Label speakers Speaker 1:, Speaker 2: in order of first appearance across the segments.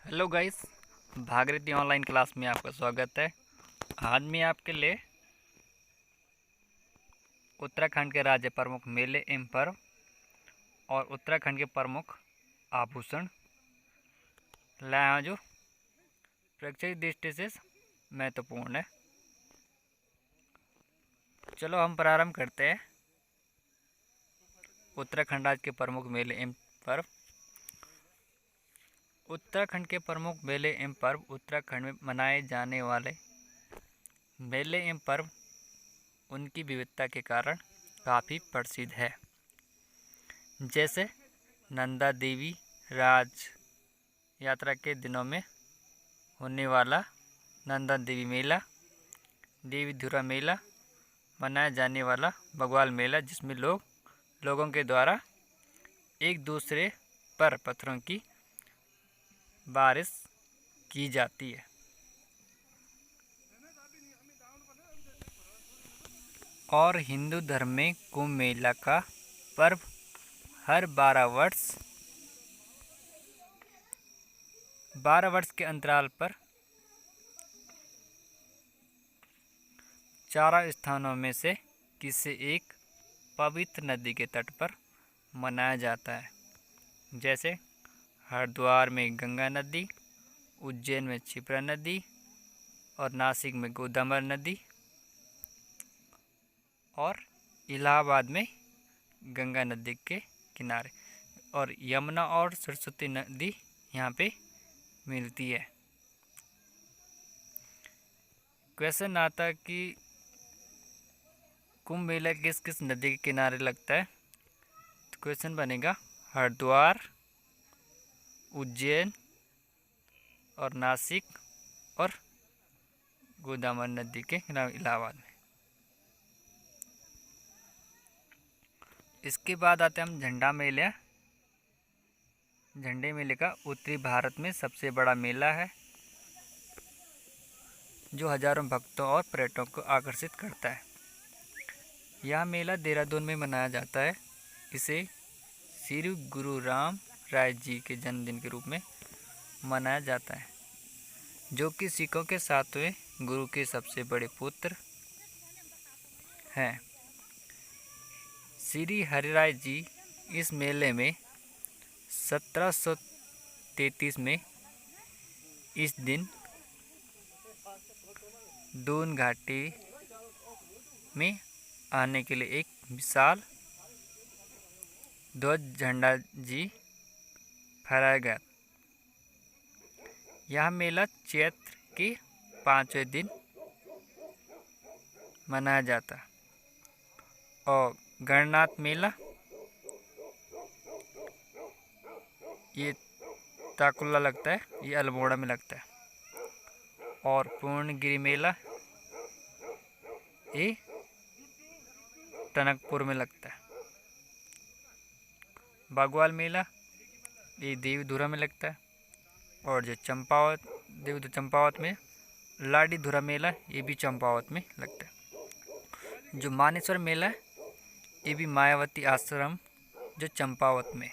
Speaker 1: Hello guys, Bhagirathi online class में आपका स्वागत है। आज मैं आपके लिए उत्तराखंड के राज्य प्रमुख मेले एवं पर्व और उत्तराखंड के प्रमुख आभूषण लाया हूं जो शैक्षिक दृष्टि से महत्वपूर्ण है। चलो हम प्रारंभ करते हैं। उत्तराखंड राज्य के प्रमुख मेले एवं पर्व। उत्तराखंड के प्रमुख मेले एवं पर्व उत्तराखंड में मनाए जाने वाले मेले एवं पर्व उनकी विविधता के कारण काफ़ी प्रसिद्ध है। जैसे नंदा देवी राज यात्रा के दिनों में होने वाला नंदा देवी मेला, देवी धुरा मेला, मनाया जाने वाला बग्वाल मेला, जिसमें लोगों के द्वारा एक दूसरे पर पत्थरों की बारिश की जाती है। और हिंदू धर्म में कुंभ मेला का पर्व हर 12 वर्ष के अंतराल पर 4 स्थानों में से किसी एक पवित्र नदी के तट पर मनाया जाता है। जैसे हरिद्वार में गंगा नदी, उज्जैन में क्षिप्रा नदी और नासिक में गोदावरी नदी और इलाहाबाद में गंगा नदी के किनारे, और यमुना और सरस्वती नदी यहाँ पे मिलती है। क्वेश्चन आता कि कुंभ मेला किस किस नदी के किनारे लगता है, तो क्वेश्चन बनेगा हरिद्वार, उज्जैन और नासिक और गोदावरी नदी के किनारे इलाहाबाद में। इसके बाद आते हैं हम झंडा मेले। झंडे मेले का उत्तरी भारत में सबसे बड़ा मेला है, जो हजारों भक्तों और पर्यटकों को आकर्षित करता है। यह मेला देहरादून में मनाया जाता है। इसे श्री गुरु राम राय जी के जन्मदिन के रूप में मनाया जाता है, जो कि सिखों के 7वें गुरु के सबसे बड़े पुत्र हैं। श्री हरिराय जी इस मेले में 1733 में इस दिन दून घाटी में आने के लिए एक विशाल ध्वज झंडा जी फहराया गया। यह मेला चैत्र के 5वें दिन मनाया जाता है। और गणनाथ मेला ये ताकुल्ला लगता है, ये अल्मोड़ा में लगता है। और पूर्णगिरी मेला ये टनकपुर में लगता है। बग्वाल मेला ये देवीधुरा में लगता है। और जो चंपावत में लाडी धुरा मेला ये भी चंपावत में लगता है। जो मानेश्वर मेला है ये भी मायावती आश्रम जो चंपावत में।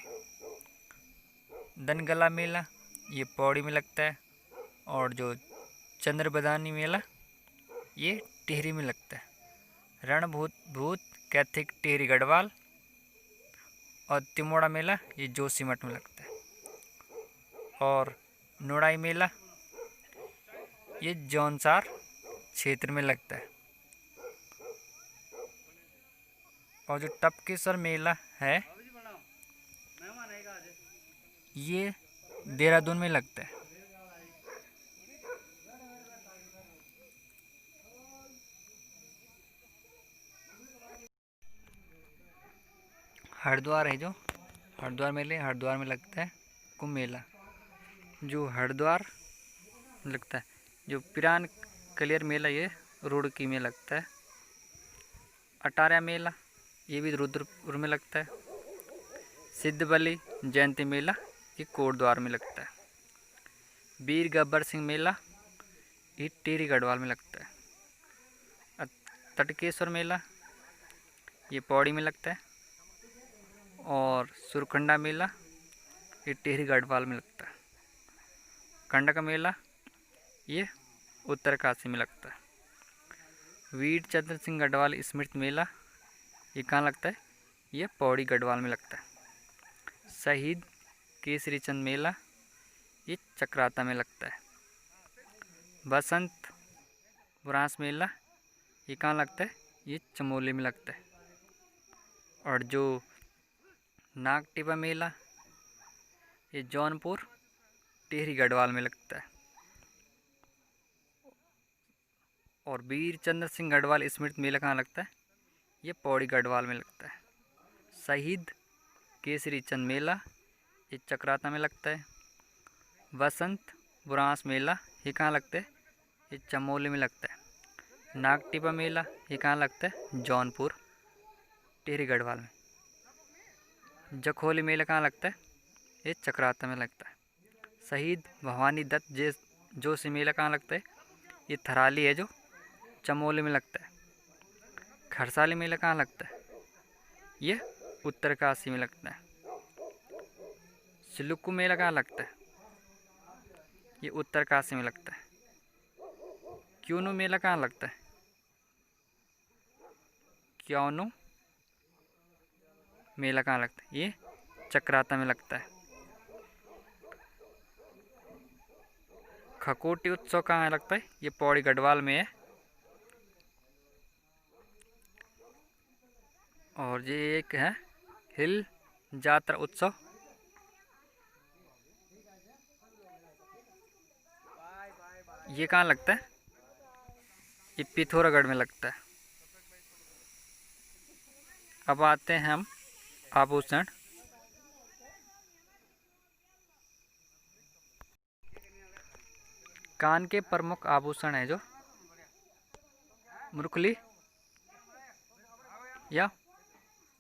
Speaker 1: दनगला मेला ये पौड़ी में लगता है। और जो चंद्रबदानी मेला ये टिहरी में लगता है। रणभूत कैथिक टिहरी गढ़वाल और तिमोड़ा मेला ये जोशीमठ में लगता है। और नोड़ाई मेला ये जौनसार क्षेत्र में लगता है। और जो टपकेश्वर मेला है ये देहरादून में लगता है। हरिद्वार है, जो हरिद्वार मेले हरिद्वार में लगता है। कुंभ मेला जो हरिद्वार लगता है। जो पिरान कलियर मेला ये रुड़की में लगता है। अटारिया मेला ये भी रुद्रपुर में लगता है। सिद्धबली जयंती मेला ये कोटद्वार में लगता है। वीर गब्बर सिंह मेला ये टिहरी गढ़वाल में लगता है। तटकेश्वर मेला ये पौड़ी में लगता है। और सुरकंडा मेला ये टिहरी गढ़वाल में लगता है। कंडक मेला ये उत्तरकाशी में लगता है। वीर चंद्र सिंह गढ़वाल स्मृति मेला ये कहाँ लगता है? ये पौड़ी गढ़वाल में लगता है। शहीद केसरी चंद मेला ये चक्राता में लगता है। बसंत बुरांस मेला ये कहाँ लगता है? ये चमोली में लगता है। और जो नाग टिब्बा मेला ये जौनपुर टिहरी गढ़वाल में लगता है। और वीर चंद्र सिंह गढ़वाल स्मृति मेला कहाँ लगता है? ये पौड़ी गढ़वाल में लगता है। शहीद केसरी चंद मेला ये चक्राता में लगता है। बसंत बुरांस मेला ये कहाँ लगता है? ये चमोली में लगता है। नाग टिब्बा मेला ये कहाँ लगता है? जौनपुर टिहरी गढ़वाल में। जखोली मेला कहाँ लगता है? ये चक्राता में लगता है। शहीद भवानी दत्त जोशी मेला कहाँ लगता है? ये थराली है जो चमोली में लगता है। खरसाली मेला कहाँ लगता है? ये उत्तरकाशी में लगता है। सिलुक्कू मेला कहाँ लगता है? ये उत्तरकाशी में लगता है। क्यूनू मेला कहाँ लगता है? क्योंनू मेला कहाँ लगता है? ये चक्राता में लगता है। खकोटी उत्सव कहाँ लगता है? ये पौड़ी गढ़वाल में है। और ये एक है हिल जात्रा उत्सव ये कहाँ लगता है? ये पिथौरागढ़ में लगता है। अब आते हैं हम आभूषण। कान के प्रमुख आभूषण है जो मुरखली या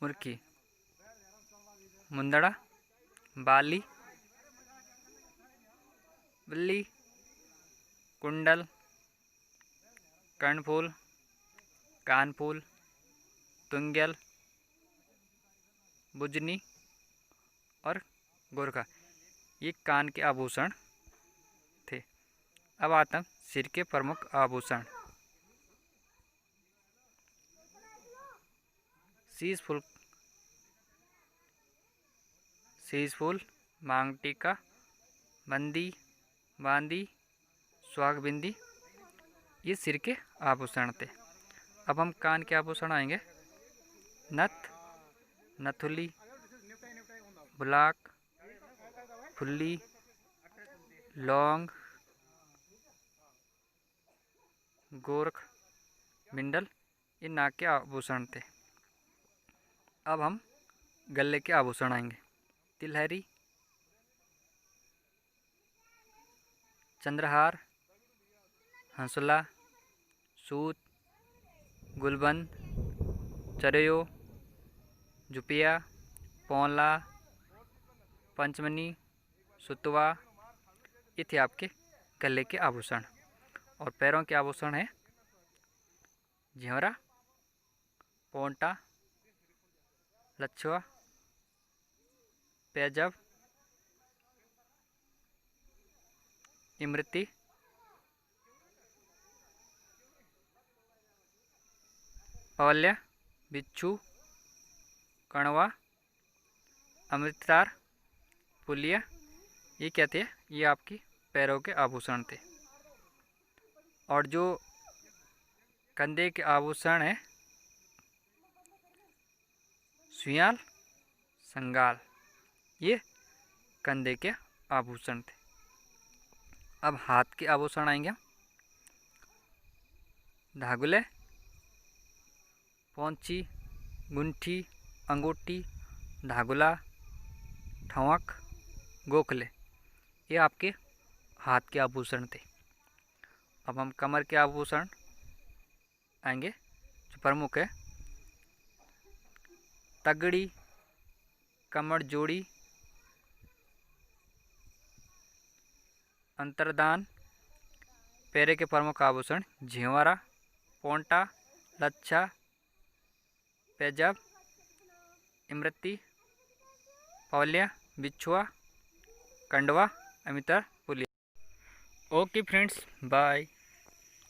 Speaker 1: मुर्की, मुंदड़ा, बाली, बिल्ली, कुंडल, कर्णफूल, कानफूल, तुंगल, बुजनी और गोरखा ये कान के आभूषण थे। अब आता है सिर के प्रमुख आभूषण। शीश फूल, मांग टीका, बंदी, बांदी, सुहाग बिंदी ये सिर के आभूषण थे। अब हम कान के आभूषण आएंगे। नथ, नथुली, बुलाक, फुल्ली, लौंग, गोरख, बिंडल ये नाक के आभूषण थे। अब हम गले के आभूषण आएंगे। तिलहरी, चंद्रहार, हंसला, सूत, गुलबंद, चरयो, जुपिया, पौला, पंचमनी, सुतवा ये थे आपके गले के आभूषण। और पैरों के आभूषण है झिंवरा, पोंटा, लच्छुआ, पैजब, इमरती, पवल्या, बिच्छू, कणवा, अमृततार, पुलिया ये क्या थे? ये आपकी पैरों के आभूषण थे। और जो कंधे के आभूषण है सुयाल, संगाल ये कंधे के आभूषण थे। अब हाथ के आभूषण आएंगे। धागुले, पौंची, गुंठी, अंगूठी, धागुला, ठवक, गोखले ये आपके हाथ के आभूषण थे। अब हम कमर के आभूषण आएंगे जो प्रमुख है। तगड़ी, कमर जोड़ी, अंतरदान। पैरे के प्रमुख आभूषण झिंवरा, पोंटा, लच्छा, पैजब, इमरती, पौल्या, बिछुआ, Kandwa, Amitar, Pulia. Okay friends, bye.